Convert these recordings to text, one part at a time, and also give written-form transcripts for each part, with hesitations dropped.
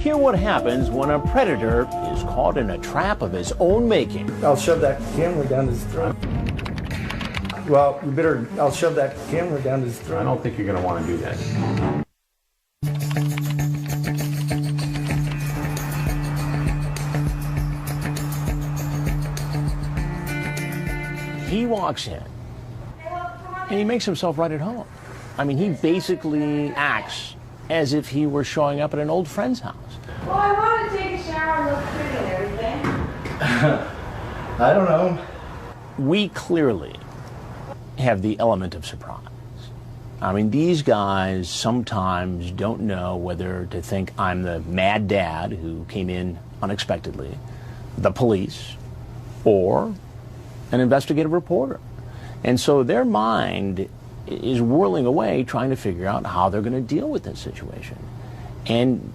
Hear what happens when a predator is caught in a trap of his own making. I'll shove that camera down his throat. Well, I'll shove that camera down his throat. I don't think you're going to want to do that. He walks in and he makes himself right at home. I mean, he basically acts as if he were showing up at an old friend's house. Well, I want to take a shower and look pretty and everything. I don't know. We clearly have the element of surprise. I mean, these guys sometimes don't know whether to think I'm the mad dad who came in unexpectedly, the police, or an investigative reporter. And so their mind is whirling away trying to figure out how they're going to deal with this situation. And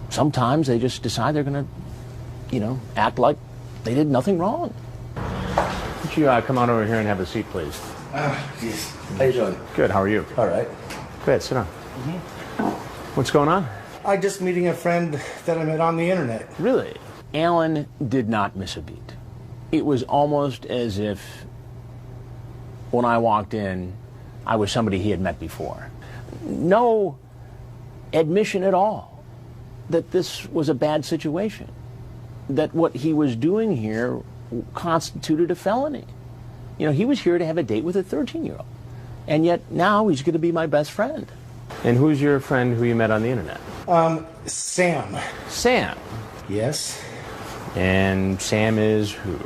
sometimes they just decide they're going to, act like they did nothing wrong. Would you come on over here and have a seat, please? Jeez. How you doing? Good, how are you? All right. Good, sit down. What's going on? I'm just meeting a friend that I met on the internet. Really? Alan did not miss a beat. It was almost as if when I walked in, I was somebody he had met before. No admission at all that this was a bad situation, that what he was doing here constituted a felony. He was here to have a date with a 13-year-old, and yet now he's going to be my best friend. And who's your friend who you met on the internet? Sam. Sam? Yes. And Sam is who?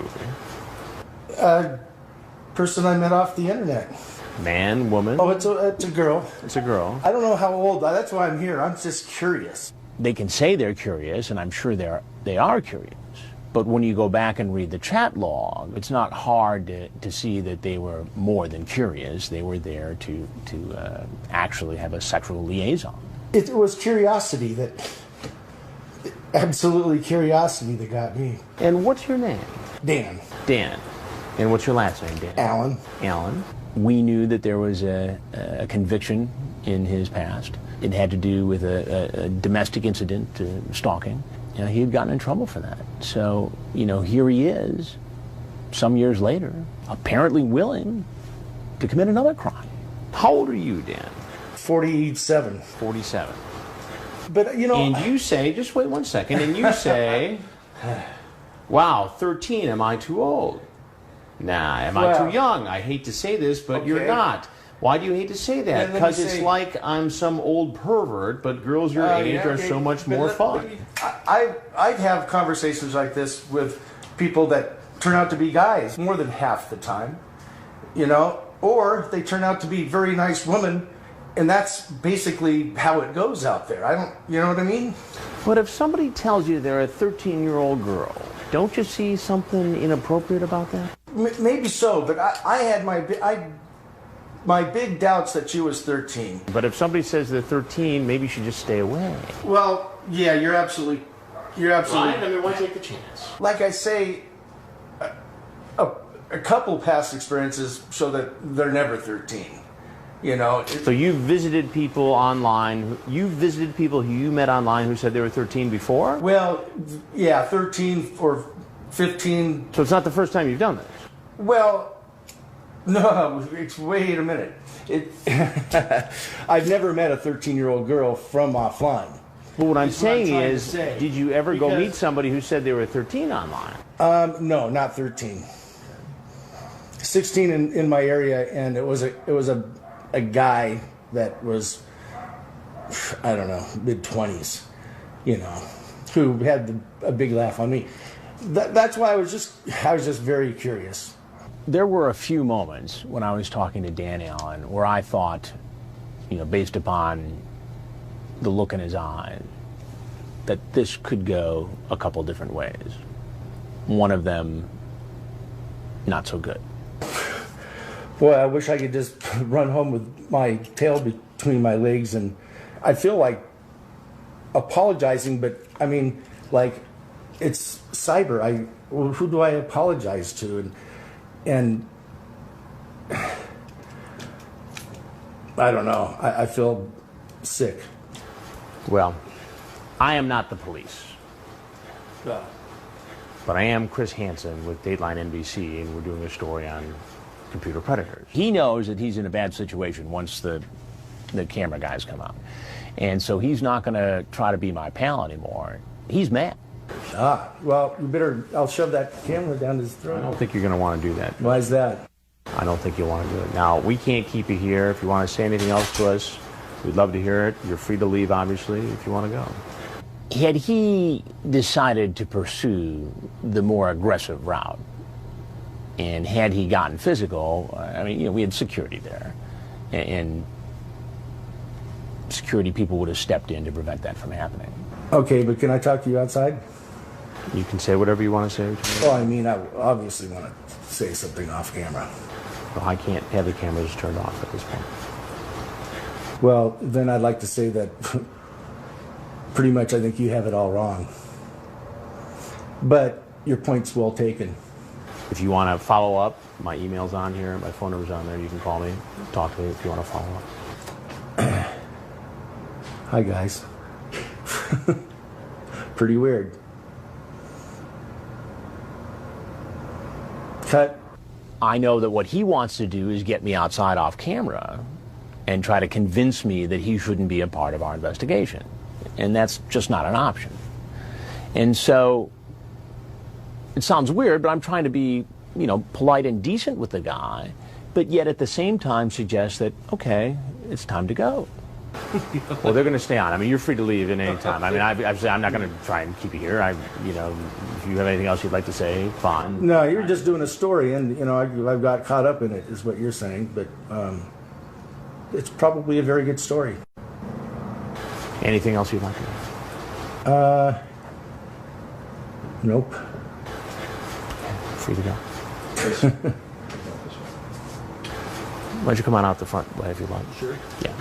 Person I met off the internet. Man, woman? Oh, it's a girl. It's a girl. I don't know how old. That's why I'm here. I'm just curious. They can say they're curious, and I'm sure they are curious. But when you go back and read the chat log, it's not hard to see that they were more than curious. They were there to actually have a sexual liaison. It was curiosity absolutely curiosity that got me. And what's your name? Dan. Dan. And what's your last name, Dan? Alan. Alan. We knew that there was a conviction in his past. It had to do with a domestic incident, stalking. He had gotten in trouble for that. So, here he is, some years later, apparently willing to commit another crime. How old are you, Dan? 47. 47. But, And you say, just wait 1 second, and you say, wow, 13, am I too old? Nah, am I too young? I hate to say this, but you're not. Why do you hate to say that? Because it's like I'm some old pervert, but girls your age are so much more fun. I have conversations like this with people that turn out to be guys more than half the time, or they turn out to be very nice women, and that's basically how it goes out there. You know what I mean? But if somebody tells you they're a 13-year-old girl, don't you see something inappropriate about that? Maybe so, but I had my big doubts that she was 13. But if somebody says they're 13, maybe you should just stay away. Well, yeah, you're absolutely. Ryan, why take the chance? Like I say, a couple past experiences show that they're never 13. So you visited people online. You visited people who you met online who said they were 13 before? Well, yeah, 13 or 15. So it's not the first time you've done this? Well, no, wait a minute. I've never met a 13-year-old girl from offline. But what I'm saying is, did you ever go meet somebody who said they were 13 online? No, not 13. 16 in my area, and it was a guy that was, I don't know, mid-20s, who had a big laugh on me. That's why I was just very curious. There were a few moments when I was talking to Dan Allen where I thought, based upon the look in his eyes, that this could go a couple different ways. One of them, not so good. Boy, I wish I could just run home with my tail between my legs, and I feel like apologizing, but I mean, like, it's cyber. Who do I apologize to? And I don't know. I feel sick. Well, I am not the police. But I am Chris Hansen with Dateline NBC, and we're doing a story on computer predators. He knows that he's in a bad situation once the camera guys come out. And so he's not going to try to be my pal anymore. He's mad. Well, you better, I'll shove that camera down his throat. I don't think you're going to want to do that. Why is that? I don't think you'll want to do it. Now, we can't keep you here. If you want to say anything else to us, we'd love to hear it. You're free to leave, obviously, if you want to go. Had he decided to pursue the more aggressive route, and had he gotten physical, I mean, you know, we had security there, and security people would have stepped in to prevent that from happening. Okay, but can I talk to you outside? You can say whatever you want to say. Well, I mean, I obviously want to say something off camera. Well, I can't have the cameras turned off at this point. Well, then I'd like to say that pretty much I think you have it all wrong. But your point's well taken. If you want to follow up, my email's on here, my phone number's on there. You can call me, talk to me if you want to follow up. Hi, guys. Pretty weird. Cut. I know that what he wants to do is get me outside off camera and try to convince me that he shouldn't be a part of our investigation. And that's just not an option. And so it sounds weird, but I'm trying to be, you know, polite and decent with the guy, but yet at the same time suggest that, okay, it's time to go. Well, they're going to stay on. I mean, you're free to leave at any time. I mean, I'm not going to try and keep you here. You know, if you have anything else you'd like to say, fine. No, you're just doing a story, and you know, I've got caught up in it, is what you're saying. But it's probably a very good story. Anything else you'd like to know? Nope. Free to go. Why don't you come on out the front way if you'd like? Sure. Yeah.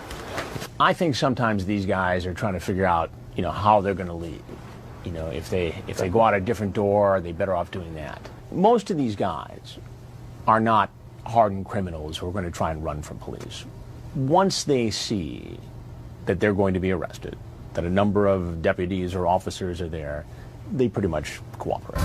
I think sometimes these guys are trying to figure out, you know, how they're going to leave. You know, if they go out a different door, are they better off doing that? Most of these guys are not hardened criminals who are going to try and run from police. Once they see that they're going to be arrested, that a number of deputies or officers are there, they pretty much cooperate.